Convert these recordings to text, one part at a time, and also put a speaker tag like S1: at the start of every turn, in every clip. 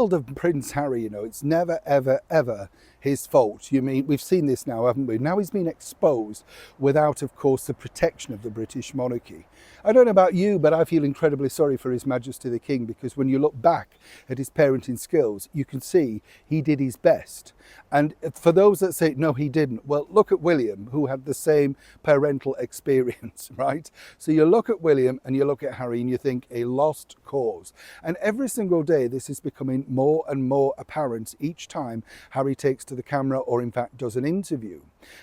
S1: world of Prince Harry, it's never, ever, ever his fault. We've seen this now, haven't we? Now he's been exposed without, of course, the protection of the British monarchy. I don't know about you, but I feel incredibly sorry for His Majesty the King, because when you look back at his parenting skills, you can see he did his best. And for those that say, no, he didn't, well, look at William, who had the same parental experience, right? So you look at William and you look at Harry and you think a lost cause. And every single day, this is becoming more and more apparent each time Harry takes to the camera or in fact does an interview.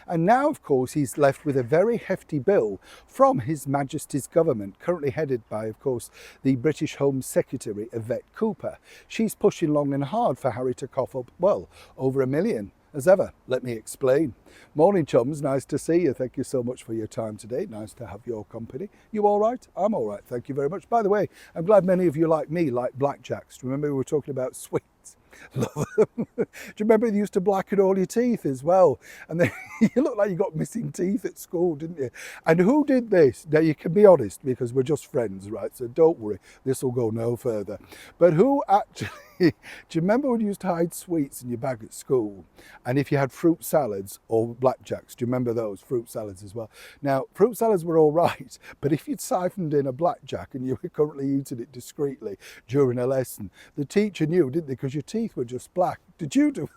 S1: And now, of course, he's left with a very hefty bill from His Majesty's government, currently headed by, of course, the British Home Secretary, Yvette Cooper. She's pushing long and hard for Harry to cough up, well, over £1 million. As ever, let me explain. Morning, chums. Nice to see you. Thank you so much for your time today. Nice to have your company. You all right? I'm all right. Thank you very much. By the way, I'm glad many of you like me like blackjacks. Remember we were talking about sweets? Love them. Do you remember they used to blacken all your teeth as well? And then you look like you got missing teeth at school, didn't you? And who did this? Now you can be honest, because we're just friends, right? So don't worry, this will go no further. But who actually, do you remember when you used to hide sweets in your bag at school? And if you had fruit salads or blackjacks, do you remember those? Fruit salads as well. Now, fruit salads were all right, but if you'd siphoned in a blackjack and you were currently eating it discreetly during a lesson, the teacher knew, didn't they? Because your teeth were just black. Did you do?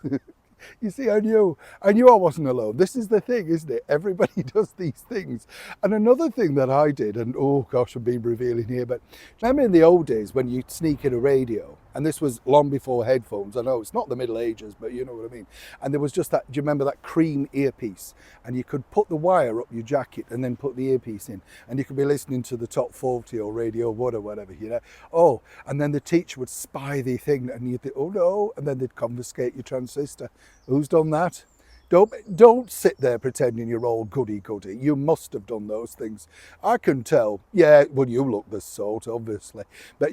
S1: You see, I knew I wasn't alone. This is the thing, isn't it? Everybody does these things. And another thing that I did, and oh gosh, I'm being revealing here, but remember in the old days when you'd sneak in a radio, and this was long before headphones. I know it's not the Middle Ages, but you know what I mean. And there was just that, do you remember that cream earpiece? And you could put the wire up your jacket and then put the earpiece in. And you could be listening to the Top 40 or Radio 1 or whatever, Oh, and then the teacher would spy the thing and you'd think, oh no, and then they'd confiscate your transistor. Who's done that? Don't sit there pretending you're all goody-goody. You must have done those things. I can tell. Yeah, well, you look the sort, obviously. But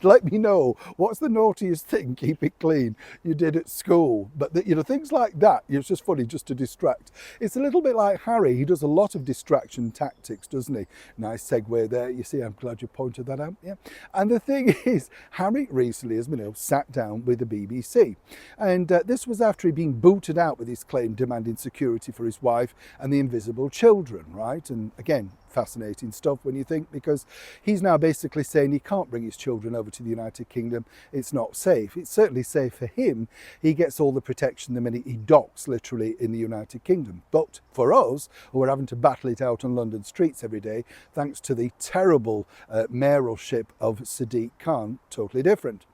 S1: let me know, what's the naughtiest thing, keep it clean, you did at school? But, things like that, it's just funny just to distract. It's a little bit like Harry. He does a lot of distraction tactics, doesn't he? Nice segue there. You see, I'm glad you pointed that out. Yeah. And the thing is, Harry recently, as we know, sat down with the BBC. And this was after he'd been booted out with his claim demanding security for his wife and the invisible children, right? And again, fascinating stuff when you think, because he's now basically saying he can't bring his children over to the United Kingdom. It's not safe. It's certainly safe for him. He gets all the protection the minute he docks, literally, in the United Kingdom. But for us, who are having to battle it out on London streets every day, thanks to the terrible mayoralship of Sadiq Khan, totally different.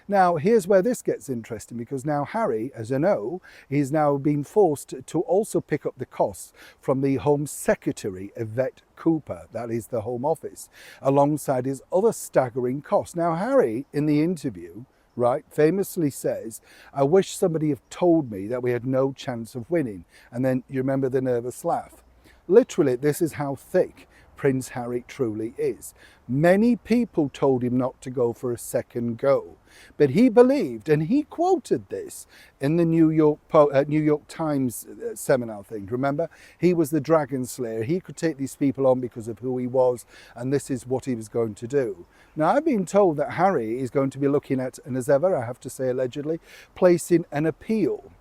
S1: Now, here's where this gets interesting, because now Harry, as I know, is now being forced to also pick up the costs from the Home Secretary, Yvette Cooper, that is the Home Office, alongside his other staggering costs. Now, Harry, in the interview, right, famously says, I wish somebody had told me that we had no chance of winning. And then you remember the nervous laugh. Literally, this is how thick Prince Harry truly is. Many people told him not to go for a second go, but he believed, and he quoted this in the New York Times seminar thing. Remember, he was the dragon slayer. He could take these people on because of who he was, and this is what he was going to do. Now, I've been told that Harry is going to be looking at, and as ever, I have to say allegedly, placing an appeal.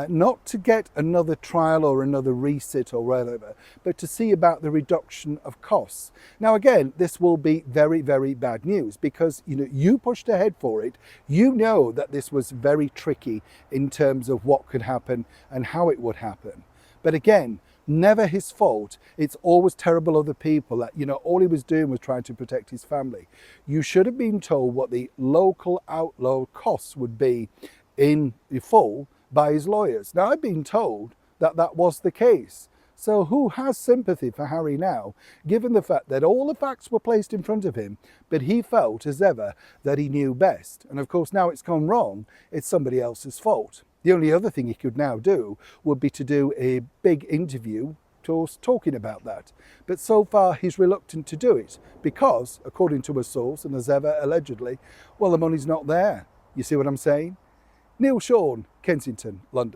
S1: Not to get another trial or another resit or whatever, but to see about the reduction of costs. Now, again, this will be very, very bad news, because you pushed ahead for it. You know that this was very tricky in terms of what could happen and how it would happen. But again, never his fault. It's always terrible other people that, all he was doing was trying to protect his family. You should have been told what the local outlaw costs would be in full by his lawyers. Now, I've been told that that was the case. So who has sympathy for Harry now, given the fact that all the facts were placed in front of him, but he felt, as ever, that he knew best? And of course, now it's gone wrong, it's somebody else's fault. The only other thing he could now do would be to do a big interview talking about that. But so far, he's reluctant to do it because, according to a source, and as ever, allegedly, well, the money's not there. You see what I'm saying? Neil Sean, Kensington, London.